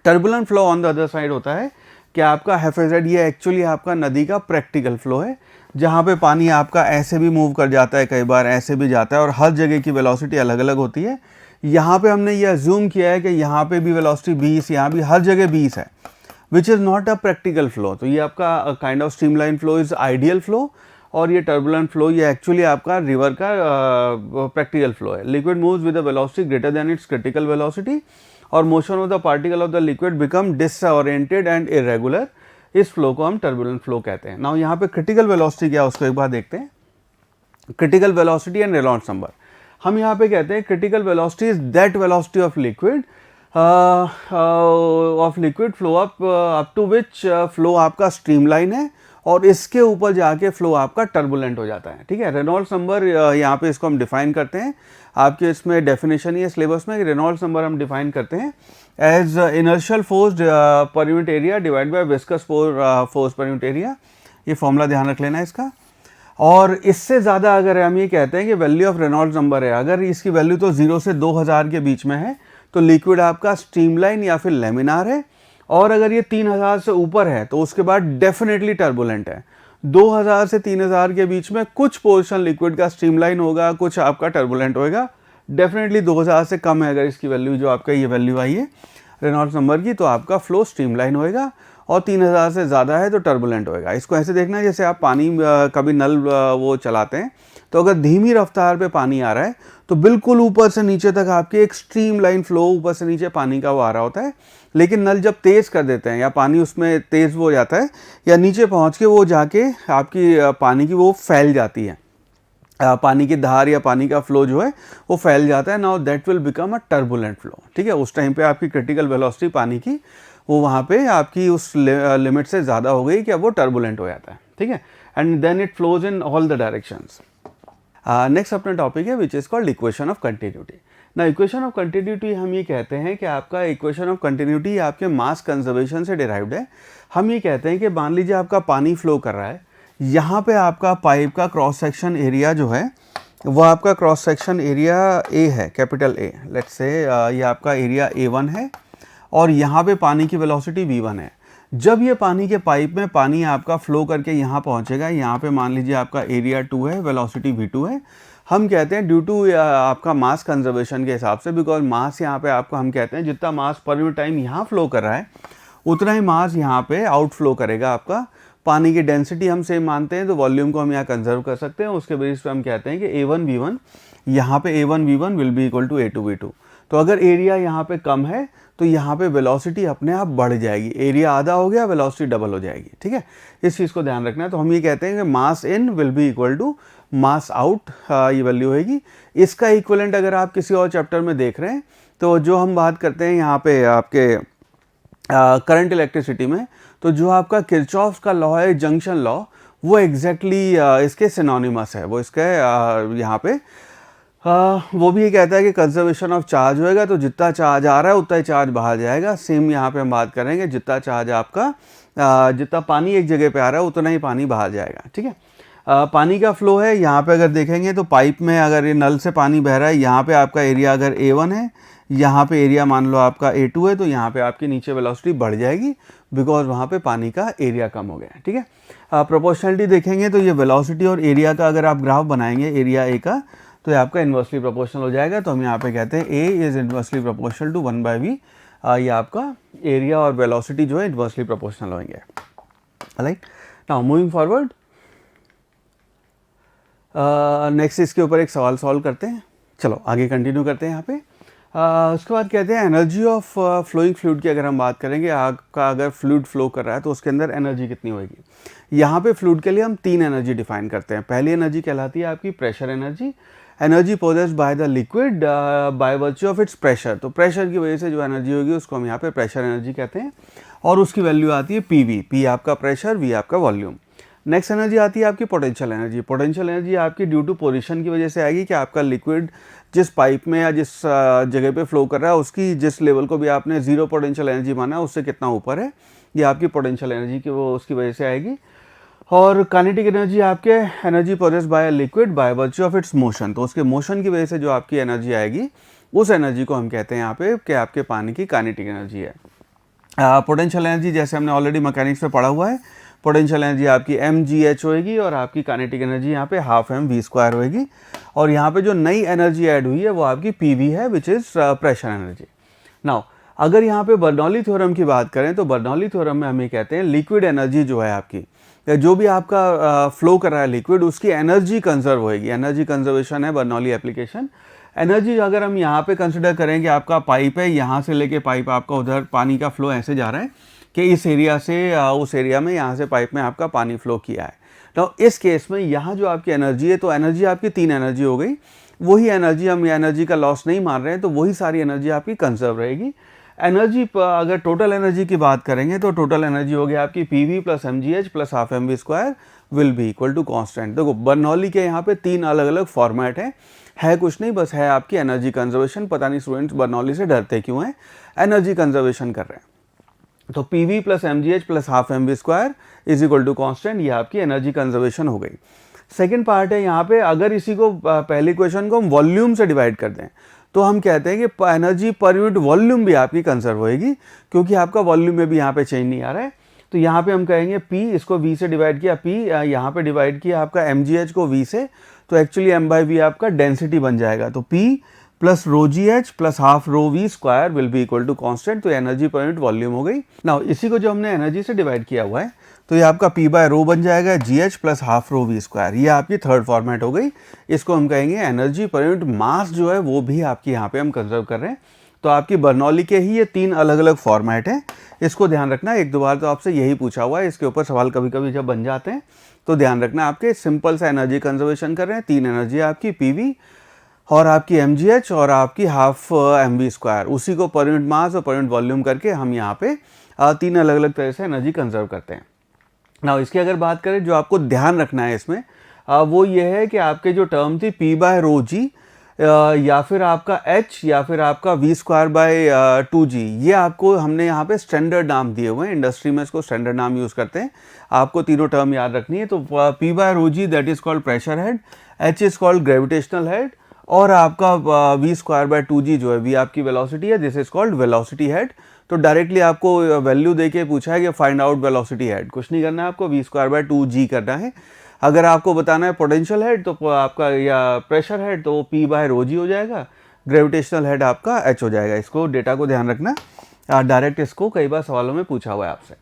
Turbulent flow on the other side होता है कि आपका हैफेजेड, ये एक्चुअली आपका नदी का प्रैक्टिकल फ्लो है, जहाँ पे पानी आपका ऐसे भी मूव कर जाता है, कई बार ऐसे भी जाता है, और हर जगह की वेलोसिटी अलग अलग होती है। यहाँ पे हमने ये अज्यूम किया है कि यहाँ पे भी वेलोसिटी 20, यहाँ भी हर जगह 20 है, which is not a practical flow. तो ये आपका kind of streamline flow is ideal flow, और ये टर्बुलेंट फ्लो ये एक्चुअली आपका रिवर का प्रैक्टिकल फ्लो है। Liquid moves with a velocity greater than its critical velocity, और motion of the particle of the liquid become disoriented and irregular. इस flow को हम टर्बुलेंट फ्लो कहते हैं। नाउ यहाँ पे क्रिटिकल वेलोसिटी क्या है उसको एक बार देखते हैं। Critical velocity and Reynolds number, हम यहाँ पे कहते हैं critical velocity is that velocity of liquid flow up to which flow आपका स्ट्रीमलाइन है, और इसके ऊपर जाके फ्लो आपका टर्बुलेंट हो जाता है। ठीक है, रेनॉल्ड्स नंबर यहाँ पे इसको हम डिफाइन करते हैं, आपके इसमें डेफिनेशन ही है सिलेबस में कि रेनॉल्ड्स नंबर हम डिफाइन करते हैं as inertial force per unit area divide by viscous force per unit area. ये फॉर्मूला ध्यान रख लेना है इसका। और इससे ज़्यादा अगर हम ये कहते हैं कि वैल्यू ऑफ रेनॉल्ड्स नंबर है, अगर इसकी वैल्यू तो 0 से 2000 के बीच में है तो लिक्विड आपका स्ट्रीमलाइन या फिर लेमिनार है, और अगर ये 3000 से ऊपर है तो उसके बाद डेफिनेटली टर्बुलेंट है। 2000 से 3000 के बीच में कुछ पोर्शन लिक्विड का स्ट्रीमलाइन होगा, कुछ आपका टर्बुलेंट होगा। डेफिनेटली 2000 से कम है अगर इसकी वैल्यू, जो आपका ये वैल्यू आई है रेनॉल्ड्स नंबर की, तो आपका फ्लो स्ट्रीमलाइन होएगा, और 3000 से ज़्यादा है तो टर्बुलेंट होएगा। इसको ऐसे देखना है जैसे आप पानी कभी नल वो चलाते हैं, तो अगर धीमी रफ्तार पे पानी आ रहा है तो बिल्कुल ऊपर से नीचे तक आपकी एक स्ट्रीमलाइन फ्लो ऊपर से नीचे पानी का वो आ रहा होता है। लेकिन नल जब तेज़ कर देते हैं या पानी उसमें तेज़ वो हो जाता है, या नीचे पहुंच के वो जाके आपकी पानी की वो फैल जाती है, पानी की धार या पानी का फ्लो जो है वो फैल जाता है। Now that will become a turbulent flow. ठीक है, उस टाइम पे आपकी क्रिटिकल वेलोसिटी पानी की वो वहाँ पे आपकी उस लिमिट से ज़्यादा हो गई कि अब वो टर्बुलेंट हो जाता है। ठीक है, and then it flows in all the directions. Next अपना टॉपिक है which is called equation of continuity. ना इक्वेशन ऑफ कंटिन्यूटी हम ये कहते हैं कि आपका इक्वेशन ऑफ कंटिन्यूटी आपके मास कंजर्वेशन से डिराइव्ड है। हम ये कहते हैं कि मान लीजिए आपका पानी फ्लो कर रहा है, यहाँ पे आपका पाइप का क्रॉस सेक्शन एरिया जो है वो आपका क्रॉस सेक्शन एरिया ए है, कैपिटल ए। लेट्स से ये आपका एरिया A1 है, और यहाँ पे पानी की वेलोसिटी V1 है। जब ये पानी के पाइप में पानी आपका फ्लो करके यहाँ पहुँचेगा, यहाँ पे मान लीजिए आपका एरिया 2 है, वेलोसिटी v2 है, हम कहते हैं ड्यू टू आपका मास कंजर्वेशन के हिसाब से, बिकॉज मास यहाँ पे आपको हम कहते हैं जितना मास पर यूनिट टाइम यहाँ फ्लो कर रहा है उतना ही मास यहाँ पे आउटफ्लो करेगा आपका। पानी की डेंसिटी हम सेम मानते हैं तो वॉल्यूम को हम यहाँ कंजर्व कर सकते हैं, उसके बेसिस पे हम कहते हैं कि A1 V1, यहाँ पे A1 V1 will be equal to A2 V2। तो अगर एरिया यहाँ पे कम है तो यहाँ पे वेलोसिटी अपने आप बढ़ जाएगी, एरिया आधा हो गया वेलोसिटी डबल हो जाएगी, ठीक है, इस चीज़ को ध्यान रखना है। तो हम ये कहते हैं कि mass in will be equal to mass out, ये वैल्यू होगी। इसका इक्विवेलेंट अगर आप किसी और चैप्टर में देख रहे हैं तो जो हम बात करते हैं यहाँ पे आपके करंट इलेक्ट्रिसिटी में, तो जो आपका किरचॉफ्स का लॉ है, जंक्शन लॉ, वो एग्जैक्टली इसके सिनोनिमस है, वो इसके यहाँ पे वो भी ये कहता है कि कंजर्वेशन ऑफ चार्ज होएगा, तो जितना चार्ज आ रहा है उतना ही चार्ज बाहर जाएगा। सेम यहाँ पे हम बात करेंगे, जितना चार्ज आपका जितना पानी एक जगह पे आ रहा है उतना ही पानी बाहर जाएगा, ठीक है। पानी का फ्लो है, यहाँ पे अगर देखेंगे तो पाइप में अगर ये नल से पानी बह रहा है, यहाँ पे आपका एरिया अगर A1 है, यहाँ पे एरिया मान लो आपका A2 है, तो यहाँ पे आपकी नीचे वेलोसिटी बढ़ जाएगी बिकॉज वहाँ पे पानी का एरिया कम हो गया है, ठीक है। प्रोपोर्शनलिटी देखेंगे तो ये वेलोसिटी और एरिया का अगर आप ग्राफ बनाएंगे एरिया A का, तो ये आपका इन्वर्सली प्रोपोर्शनल हो जाएगा। तो हम यहाँ पे कहते हैं A is inversely proportional to 1/v, ये आपका एरिया और वेलोसिटी जो है इन्वर्सली प्रोपोर्शनल होंगे, right. Now moving forward, next इसके ऊपर एक सवाल सॉल्व करते हैं। चलो आगे कंटिन्यू करते हैं यहाँ पे। उसके बाद कहते हैं एनर्जी ऑफ फ्लोइंग फ्लूइड की अगर हम बात करेंगे, आपका अगर फ्लूइड फ्लो कर रहा है तो उसके अंदर एनर्जी कितनी होगी। यहाँ पे फ्लूइड के लिए हम 3 एनर्जी डिफाइन करते हैं। पहली एनर्जी कहलाती है आपकी pressure energy, energy possessed by the liquid by virtue of its pressure. तो प्रेशर की वजह से जो एनर्जी होगी उसको हम यहाँ पे प्रेशर एनर्जी कहते हैं, और उसकी वैल्यू आती है PV, P आपका प्रेशर, V आपका वॉल्यूम। नेक्स्ट एनर्जी आती है आपकी पोटेंशियल एनर्जी। पोटेंशियल एनर्जी आपकी ड्यू टू पोजीशन की वजह से आएगी कि आपका लिक्विड जिस पाइप में या जिस जगह पे फ्लो कर रहा है उसकी जिस लेवल को भी आपने 0 पोटेंशियल एनर्जी माना है उससे कितना ऊपर है, ये आपकी पोटेंशियल एनर्जी की वो उसकी वजह से आएगी। और काइनेटिक एनर्जी आपके energy possessed by liquid by virtue of its motion, तो उसके मोशन की वजह से जो आपकी एनर्जी आएगी उस एनर्जी को हम कहते हैं यहाँ पे कि आपके पानी की काइनेटिक एनर्जी है। पोटेंशियल एनर्जी जैसे हमने ऑलरेडी मैकेनिक्स में पढ़ा हुआ है, पोटेंशियल एनर्जी आपकी mgh होएगी और आपकी काइनेटिक एनर्जी यहाँ पे हाफ mv² होएगी। और यहाँ पे जो नई एनर्जी ऐड हुई है वो आपकी PV है, which is pressure energy. Now अगर यहाँ पे बर्नौली थ्योरम की बात करें तो बर्नौली थ्योरम में हम ये कहते हैं लिक्विड एनर्जी जो है आपकी, जो भी आपका फ्लो कर रहा है लिक्विड, उसकी एनर्जी कंजर्व होएगी। एनर्जी कंजर्वेशन है बर्नौली एप्लीकेशन। एनर्जी अगर हम यहाँ पे कंसिडर करें कि आपका पाइप है, यहाँ से लेके पाइप आपका उधर पानी का फ्लो ऐसे जा रहा है कि इस एरिया से उस एरिया में, यहाँ से पाइप में आपका पानी फ्लो किया है। तो इस केस में यहाँ जो आपकी एनर्जी है, तो एनर्जी आपकी 3 एनर्जी हो गई। वही एनर्जी, हम एनर्जी का लॉस नहीं मान रहे हैं, तो वही सारी एनर्जी आपकी कंजर्व रहेगी। एनर्जी अगर टोटल एनर्जी की बात करेंगे तो टोटल एनर्जी हो गया आपकी PV plus mgh plus half mv² will be equal to constant. देखो बर्नौली के यहाँ पे 3 अलग अलग फॉर्मेट है कुछ नहीं, बस है आपकी एनर्जी कंजर्वेशन। पता नहीं स्टूडेंट्स बर्नौली से डरते क्यों हैं, एनर्जी कंजर्वेशन कर रहे हैं। तो PV plus mgh plus half mv² is equal to constant, ये आपकी एनर्जी कंजर्वेशन हो गई। सेकेंड पार्ट है यहाँ पे, अगर इसी को पहली क्वेश्चन को हम वॉल्यूम से डिवाइड कर दें तो हम कहते हैं कि एनर्जी पर यूनिट वॉल्यूम भी आपकी कंजर्व होएगी, क्योंकि आपका वॉल्यूम में भी यहाँ पे चेंज नहीं आ रहा है। तो यहाँ पे हम कहेंगे P, इसको V से डिवाइड किया, P यहाँ पे डिवाइड किया आपका mgh को V से, तो एक्चुअली m/v आपका डेंसिटी बन जाएगा। तो P plus rho GH plus half rho V² will be equal to constant. तो एनर्जी पर यूनिट वॉल्यूम हो गई। नाउ इसी को जो हमने एनर्जी से डिवाइड किया हुआ है, तो ये आपका P/ρ बन जाएगा, GH plus half rho V²। ये आपकी थर्ड फॉर्मेट हो गई। इसको हम कहेंगे एनर्जी पर यूनिट मास जो है वो भी आपकी यहाँ पे हम कंजर्व कर रहे हैं। तो आपकी बर्नौली के ही ये 3 अलग अलग फॉर्मेट हैं, इसको ध्यान रखना। एक दो बार तो आपसे यही पूछा हुआ है, इसके ऊपर सवाल कभी कभी जब बन जाते हैं तो ध्यान रखना। आपके सिंपल सा एनर्जी कंजर्वेशन कर रहे हैं, 3 एनर्जी आपकी PV और आपकी mgh और आपकी हाफ mv², उसी को पर यूनिट मास और पर यूनिट वॉल्यूम करके हम यहाँ पे 3 अलग अलग तरह से एनर्जी कंजर्व करते हैं। ना इसकी अगर बात करें, जो आपको ध्यान रखना है इसमें वो ये है कि आपके जो टर्म थी P/ρg या फिर आपका H या फिर आपका V²/2g, ये आपको हमने यहाँ पे स्टैंडर्ड नाम दिए हुए हैं, इंडस्ट्री में इसको स्टैंडर्ड नाम यूज़ करते हैं। आपको तीनों टर्म याद रखनी है। तो P/ρg that is called pressure head, H is called gravitational head, और आपका V²/2g जो है, V आपकी वेलोसिटी है, this is called velocity head. तो डायरेक्टली आपको वैल्यू दे के पूछा है कि फाइंड आउट वेलोसिटी हेड, कुछ नहीं करना है आपको, v²/2g करना है। अगर आपको बताना है पोटेंशियल हेड तो आपका या प्रेशर हेड तो वो p/ρg हो जाएगा, ग्रेविटेशनल हेड आपका h हो जाएगा। इसको डेटा को ध्यान रखना, डायरेक्ट इसको कई बार सवालों में पूछा हुआ है आपसे।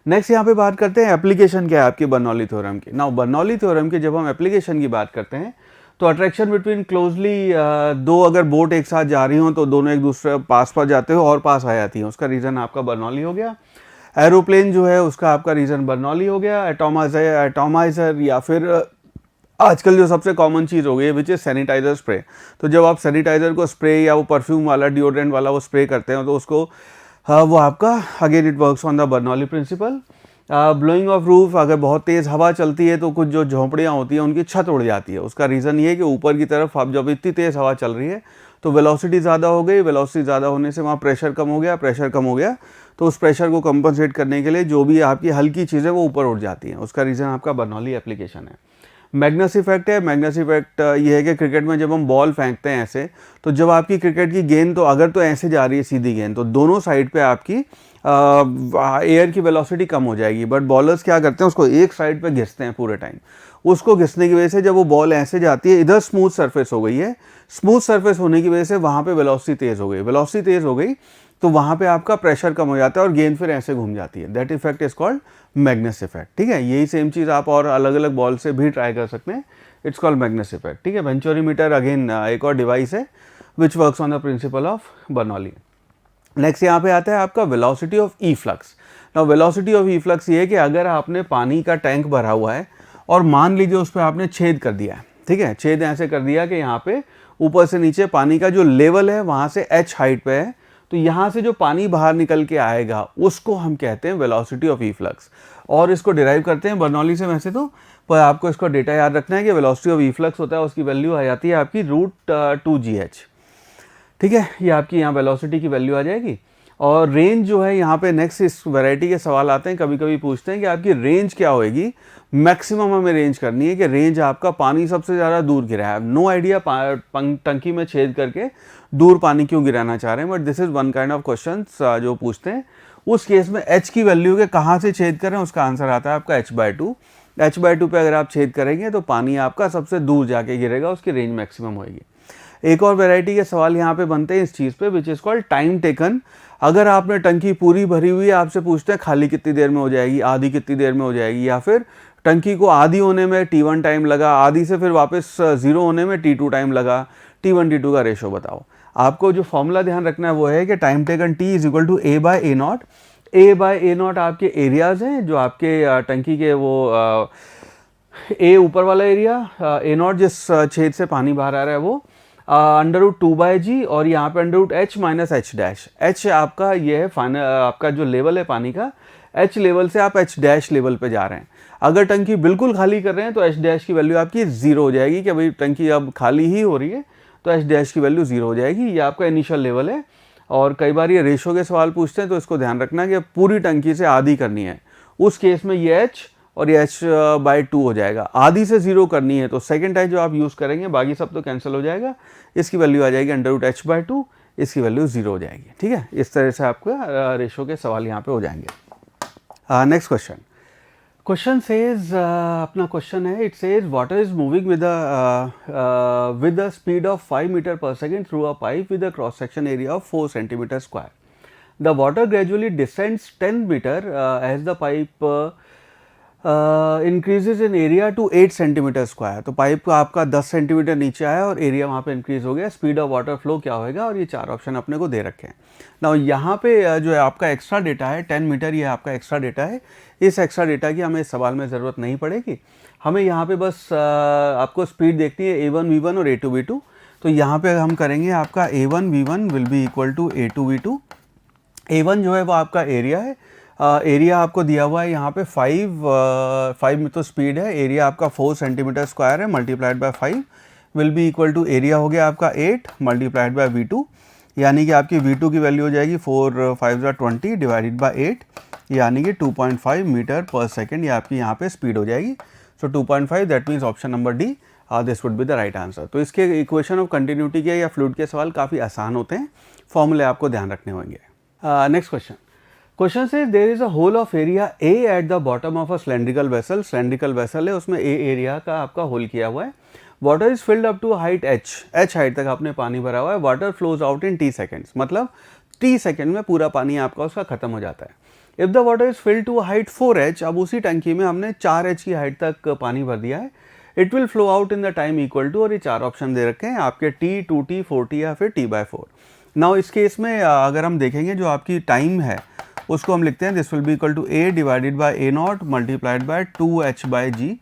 नेक्स्ट यहाँ पे बात करते हैं एप्लीकेशन क्या है आपकी बर्नौली थ्योरम की। नाउ बर्नौली थ्योरम की जब हम एप्लीकेशन की बात करते हैं तो अट्रैक्शन बिटवीन क्लोजली दो अगर बोट एक साथ जा रही हो तो दोनों एक दूसरे पास जाते हो और पास आ जाती हैं, उसका रीज़न आपका बर्नौली हो गया। एरोप्लेन जो है उसका आपका रीज़न बर्नौली हो गया। एटोमाइजर या फिर आजकल जो सबसे कॉमन चीज़ हो गई है विच इज़ सैनिटाइजर स्प्रे। तो जब आप सैनिटाइजर को स्प्रे या वो परफ्यूम वाला डिओड्रेंट वाला वो स्प्रे करते हैं तो उसको वो आपका again it works on the Bernoulli principle. Blowing off roof, अगर बहुत तेज़ हवा चलती है तो कुछ जो झोंपड़ियाँ होती हैं उनकी छत उड़ जाती है। उसका रीज़न ये है कि ऊपर की तरफ अब जब इतनी तेज़ हवा चल रही है तो वेलोसिटी ज़्यादा हो गई, वेलोसिटी ज़्यादा होने से वहाँ प्रेशर कम हो गया, प्रेशर कम हो गया तो उस प्रेशर को कंपनसेट करने के लिए जो भी आपकी हल्की चीज़ें वो ऊपर उड़ जाती हैं, उसका रीज़न आपका बर्नौली एप्लीकेशन है। मैग्नस इफेक्ट है। मैग्नस इफेक्ट ये है कि क्रिकेट में जब हम बॉल फेंकते हैं ऐसे, तो जब आपकी क्रिकेट की गेंद तो अगर तो ऐसे जा रही है सीधी गेंद तो दोनों साइड पे आपकी एयर की वेलोसिटी कम हो जाएगी, बट बॉलर्स क्या करते हैं उसको एक साइड पे घिसते हैं पूरे टाइम। उसको घिसने की वजह से जब वो बॉल ऐसे जाती है, इधर स्मूथ सरफेस हो गई है, स्मूथ सरफेस होने की वजह से वहाँ पे वेलोसिटी तेज़ हो गई, वेलोसिटी तेज़ हो गई तो वहाँ पे आपका प्रेशर कम हो जाता है और गेंद फिर ऐसे घूम जाती है। That effect is called Magnus effect. ठीक है, यही सेम चीज़ आप और अलग अलग बॉल से भी ट्राई कर सकते हैं, इट्स कॉल्ड मैग्नस इफेक्ट। ठीक है, वेंचुरीमीटर अगेन एक और डिवाइस है which works on the principle of Bernoulli. Next यहाँ पे आता है आपका velocity of E flux. Now velocity of E flux ये है कि अगर आपने पानी का टैंक भरा हुआ है और मान लीजिए उस पर आपने छेद कर दिया है, ठीक है, छेद ऐसे कर दिया कि यहाँ पे ऊपर से नीचे पानी का जो लेवल है वहाँ से h हाइट पे है, तो यहाँ से जो पानी बाहर निकल के आएगा उसको हम कहते हैं वेलोसिटी ऑफ ई फ्लक्स और इसको डिराइव करते हैं बर्नौली से। वैसे तो पर आपको इसको डेटा याद रखना है कि वेलोसिटी ऑफ ई फ्लक्स होता है, उसकी वैल्यू आ जाती है आपकी √2gh। ठीक है, ये आपकी यहाँ वेलोसिटी की वैल्यू आ जाएगी। और रेंज जो है यहाँ पे नेक्स्ट इस वैरायटी के सवाल आते हैं, कभी कभी पूछते हैं कि आपकी रेंज क्या होएगी। मैक्सिमम हमें रेंज करनी है कि रेंज आपका पानी सबसे ज़्यादा दूर गिरा है। नो आइडिया टंकी में छेद करके दूर पानी क्यों गिराना चाह रहे हैं, but this is one kind of question जो पूछते हैं। उस केस में h की वैल्यू के कहाँ से छेद करें उसका आंसर आता है आपका h/2। h/2 पे अगर आप छेद करेंगे तो पानी आपका सबसे दूर जाके गिरेगा, उसकी रेंज मैक्सिमम होएगी। एक और वैरायटी के सवाल यहाँ पे बनते हैं इस चीज़ पे विच इज़ कॉल्ड टाइम टेकन। अगर आपने टंकी पूरी भरी हुई है, आपसे पूछते हैं खाली कितनी देर में हो जाएगी, आधी कितनी देर में हो जाएगी, या फिर टंकी को आधी होने में T1 टाइम लगा, आधी से फिर वापस 0 होने में T2 टाइम लगा, T1 T2 का रेशो बताओ। आपको जो फॉर्मूला ध्यान रखना है वो है कि time taken T is equal to A/A0। A/A0 आपके एरियाज हैं जो आपके टंकी के वो A ऊपर वाला एरिया, A0 जिस छेद से पानी बाहर आ रहा है वो, √2/g और यहाँ पे √h माइनस h'। h आपका ये है फाइनल आपका जो लेवल है पानी का, h लेवल से आप h' लेवल पे जा रहे हैं। अगर टंकी बिल्कुल खाली कर रहे हैं तो h' की वैल्यू आपकी 0 हो जाएगी कि भाई टंकी अब खाली ही हो रही है तो h' की वैल्यू 0 हो जाएगी। ये आपका इनिशियल लेवल है। और कई बार ये रेशो के सवाल पूछते हैं तो इसको ध्यान रखना कि पूरी टंकी से आधी करनी है, उस केस में ये h और ये h/2 हो जाएगा। आधी से 0 करनी है तो सेकंड टाइम जो आप यूज़ करेंगे, बाकी सब तो कैंसिल हो जाएगा, इसकी वैल्यू आ जाएगी √h/2, इसकी वैल्यू 0 हो जाएगी। ठीक है, इस तरह से आपका रेशो के सवाल यहाँ पे हो जाएंगे। नेक्स्ट क्वेश्चन सेज, अपना क्वेश्चन है, it says water is moving with the speed of 5 metre per second through a pipe with a cross section area of 4 centimetre square. The water gradually descends 10 metre as the pipe increases in area to 8 centimetre square. तो pipe का आपका 10 centimetre नीचे आया और area वहाँ पे increase हो गया। स्पीड ऑफ वाटर फ्लो क्या होएगा, और ये 4 ऑप्शन अपने को दे रखे हैं। ना यहाँ पे जो है आपका एक्स्ट्रा डेटा है 10 मीटर, ये आपका एक्स्ट्रा डेटा है। इस एक्स्ट्रा डेटा की हमें इस सवाल में ज़रूरत नहीं पड़ेगी, हमें यहाँ पे बस आपको स्पीड देखनी है A1 V1 और A2 V2। तो यहाँ पे हम करेंगे आपका A1 V1 will be equal to A2 V2। A1 जो है वो आपका एरिया है, एरिया आपको दिया हुआ है यहाँ पे 5 में तो स्पीड है, एरिया आपका 4 सेंटीमीटर स्क्वायर है, multiplied by 5 will be equal to area हो गया आपका 8 मल्टीप्लाइड बाय V2, यानी कि आपकी V2 की वैल्यू हो जाएगी 4 5 20 डिवाइडेड बाय 8, यानी कि 2.5 मीटर पर सेकेंड, ये आपकी यहाँ पे स्पीड हो जाएगी। सो 2.5 that means option number D, this would be the right answer. तो इसके इक्वेशन ऑफ कंटिन्यूटी के या फ्लूइड के सवाल काफ़ी आसान होते हैं, फॉर्मूले आपको ध्यान रखने होंगे। Next question. Question say there is a hole of area A at the bottom of a cylindrical vessel. Cylindrical vessel है, उसमें ए एरिया का आपका होल किया हुआ है. Water is filled up to height H height तक आपने पानी भरा हुआ है. Water flows out in T seconds, मतलब 30 सेकेंड में पूरा पानी आपका उसका खत्म हो जाता है. If the water is filled to height 4h, अब उसी टंकी में हमने 4h की हाइट तक पानी भर दिया है. It will flow out in the time equal to, और ये 4 ऑप्शन दे रखे हैं आपके t, 2t, 4t या फिर t/4. नाउ इस केस में अगर हम देखेंगे जो आपकी टाइम है उसको हम लिखते हैं this will be equal to a divided by a naught multiplied by 2h/g.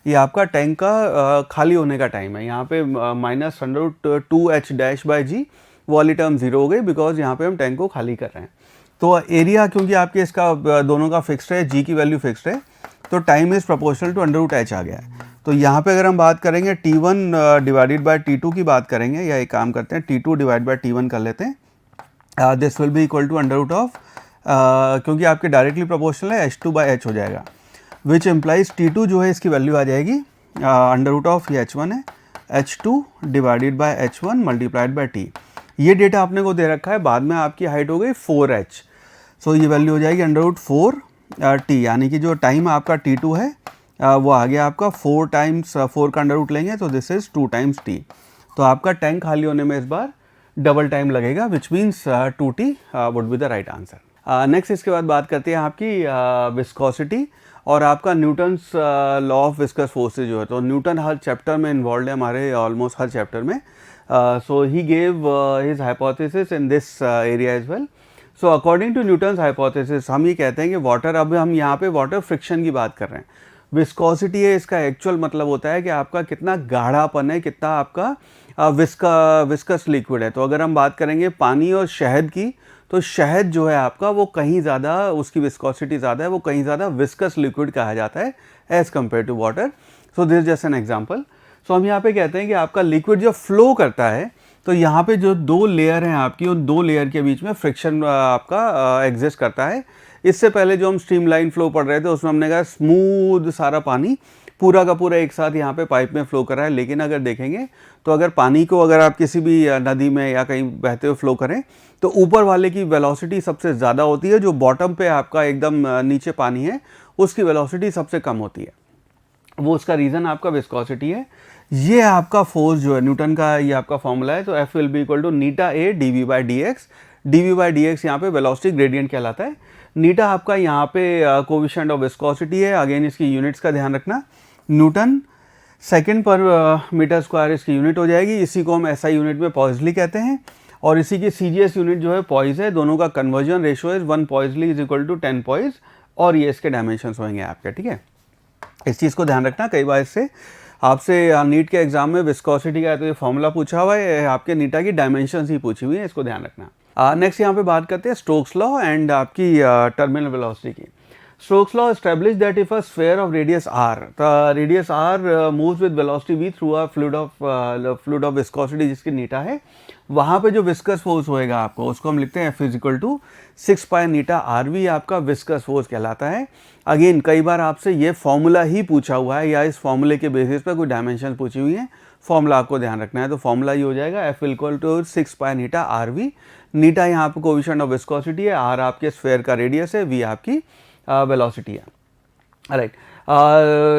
ये आपका टैंक का खाली होने का टाइम है. यहाँ पे -√2h-g, वो वाली टर्म 0 हो गई बिकॉज यहाँ पे हम टैंक को खाली कर रहे हैं. तो एरिया क्योंकि आपके इसका दोनों का फिक्स्ड है, g की वैल्यू फिक्स्ड है, तो time is proportional to √h आ गया है. तो यहाँ पे अगर हम बात करेंगे t1 डिवाइडेड बाय t2 की बात करेंगे, या एक काम करते हैं t2 डिवाइड बाय t1 कर लेते हैं. This will be equal to √ of, क्योंकि आपके डायरेक्टली प्रोपोर्शनल है, h2/h हो जाएगा, विच इम्प्लाइज t2 जो है इसकी वैल्यू आ जाएगी √ ऑफ, ये h1 है, h2 divided by h1 multiplied by t. ये डेटा आपने को दे रखा है. बाद में आपकी हाइट हो गई 4h, सो ये वैल्यू हो जाएगी √4t, यानी कि जो टाइम आपका t2 है वो आ गया आपका 4 टाइम्स 4 का √ लेंगे तो दिस इज 2 टाइम्स t. तो आपका टैंक खाली होने में इस बार डबल टाइम लगेगा, which means 2t would be the right answer. Next इसके बाद बात करते हैं आपकी विस्कोसिटी और आपका Newton's law of viscous forces जो है. तो न्यूटन हर चैप्टर में इन्वॉल्व है, हमारे ऑलमोस्ट हर चैप्टर में. So he gave his hypothesis in this area as well. So according to Newton's hypothesis हम ये कहते हैं कि वाटर, अब हम यहाँ पे वाटर फ्रिक्शन की बात कर रहे हैं. विस्कोसिटी है, इसका एक्चुअल मतलब होता है कि आपका कितना गाढ़ापन है, कितना आपका विस्कस लिक्विड है. तो अगर हम बात करेंगे पानी और शहद की, तो शहद जो है आपका वो कहीं ज़्यादा, उसकी विस्कोसिटी ज़्यादा है, वो कहीं ज़्यादा विस्कस लिक्विड कहा जाता है as compare to water. So this just an example. So हम यहाँ पे कहते हैं कि आपका लिक्विड जो फ्लो करता है, तो यहाँ पे जो 2 लेयर हैं आपकी, उन 2 लेयर के बीच में फ्रिक्शन आपका एग्जिस्ट करता है. इससे पहले जो हम स्ट्रीमलाइन फ्लो पढ़ रहे थे उसमें हमने कहा स्मूथ सारा पानी पूरा का पूरा एक साथ यहाँ पे पाइप में फ्लो कर रहा है. लेकिन अगर देखेंगे तो अगर पानी को अगर आप किसी भी नदी में या कहीं बहते हुए फ्लो करें तो ऊपर वाले की वेलोसिटी सबसे ज़्यादा होती है, जो बॉटम पे आपका एकदम नीचे पानी है उसकी वेलोसिटी सबसे कम होती है. वो उसका रीज़न आपका विस्कोसिटी है. ये आपका फोर्स जो है न्यूटन का, ये आपका फॉर्मूला है. तो F will be equal to eta A dV/dx. dV/dx यहाँ पे वेलोसिटी ग्रेडियंट कहलाता है. नीटा आपका यहाँ पे कोविशेंट ऑफ विस्कोसिटी है. अगेन इसकी यूनिट्स का ध्यान रखना, न्यूटन सेकेंड पर मीटर स्क्वायर इसकी यूनिट हो जाएगी. इसी को हम SI यूनिट में पॉइजली कहते हैं, और इसी की CGS यूनिट जो है पॉइज है. दोनों का conversion ratio is 1 poiseuille is equal to 10 poise, और ये इसके डायमेंशंस होंगे आपके. ठीक है, इस चीज़ को ध्यान रखना. कई बार इससे आपसे नीट के एग्जाम में विस्कोसिटी का है तो ये फॉर्मूला पूछा हुआ है, आपके नीटा की डायमेंशंस ही पूछी हुई है, इसको ध्यान रखना. नेक्स्ट यहाँ पे बात करते हैं स्टोक्स लॉ एंड आपकी टर्मिनल वेलोसिटी की. Stokes law established that if a sphere of radius r, the radius r moves with velocity v through a fluid of viscosity जिसकी नीटा है, वहाँ पे जो विस्कस फोर्स होएगा आपको, उसको हम लिखते हैं F equal to 6 pi eta RV आपका विस्कस फोर्स कहलाता है. अगेन कई बार आपसे ये फॉर्मूला ही पूछा हुआ है या इस फॉर्मूले के बेसिस पे कोई डायमेंशन पूछी हुई है. फॉर्मूला आपको ध्यान रखना है. तो फॉर्मूला ये हो जाएगा F equal to 6 pi eta RV. Eta यहाँ पे कोविशेंट ऑफ विस्कोसिटी है, R आपके स्फेयर का रेडियस है, V आपकी वेलोसिटी है. राइट,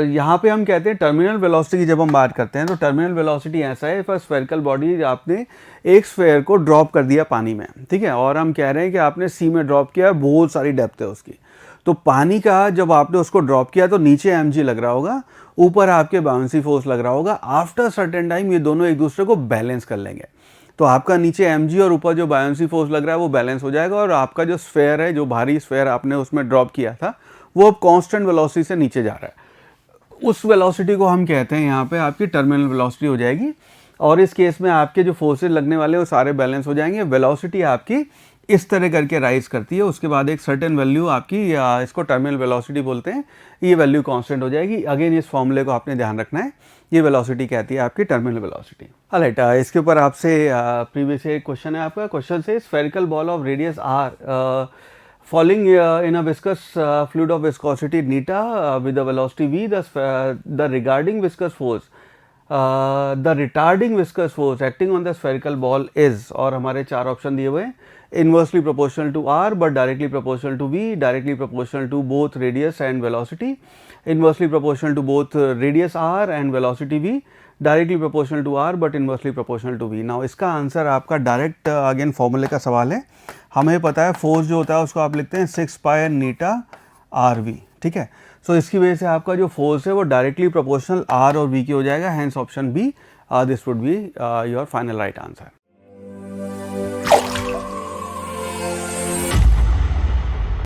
यहाँ पे हम कहते हैं टर्मिनल वेलोसिटी की जब हम बात करते हैं तो टर्मिनल वेलोसिटी ऐसा है, फॉर स्फेरिकल बॉडी आपने एक स्फेयर को ड्रॉप कर दिया पानी में, ठीक है, और हम कह रहे हैं कि आपने सी में ड्रॉप किया, बहुत सारी डेप्थ है उसकी. तो पानी का जब आपने उसको ड्रॉप किया तो नीचे mg लग रहा होगा, ऊपर आपके बाउंसी फोर्स लग रहा होगा. आफ्टर सर्टेन टाइम ये दोनों एक दूसरे को बैलेंस कर लेंगे, तो आपका नीचे mg और ऊपर जो बायोंसी फोर्स लग रहा है वो बैलेंस हो जाएगा, और आपका जो स्फेयर है, जो भारी स्फेयर आपने उसमें ड्रॉप किया था, वो अब कांस्टेंट वेलोसिटी से नीचे जा रहा है. उस वेलोसिटी को हम कहते हैं यहाँ पे आपकी टर्मिनल वेलोसिटी हो जाएगी. और इस केस में आपके जो फोर्सेज लगने वाले हैं वो सारे बैलेंस हो जाएंगे. वेलोसिटी आपकी इस तरह करके राइज करती है, उसके बाद एक सर्टेन वैल्यू आपकी, इसको टर्मिनल वेलोसिटी बोलते हैं, ये वैल्यू कांस्टेंट हो जाएगी. अगेन इस फॉर्मूले को आपने ध्यान रखना है, ये वेलोसिटी कहती है आपकी टर्मिनल वेलोसिटी. ऑलराइट, इसके ऊपर आपसे प्रीवियस एक क्वेश्चन है आपका. क्वेश्चन से spherical ball of radius r falling in a viscous fluid of viscosity neta with a velocity v, the regarding viscous force, the retarding viscous force acting on the spherical ball is, और हमारे 4 option दिए हुए हैं. inversely proportional to r but directly proportional to v, directly proportional to both radius and velocity, inversely proportional to both radius r and velocity v, directly proportional to r but inversely proportional to v. Now इसका answer आपका direct again फॉर्मूले का सवाल है, हमें पता है force जो होता है उसको आप लिखते हैं 6 पाई नीटा आर वी, ठीक है। सो इसकी वजह से आपका जो फोर्स है वो डायरेक्टली प्रोपोर्शनल आर और वी की हो जाएगा, hence option B this would be your final right answer.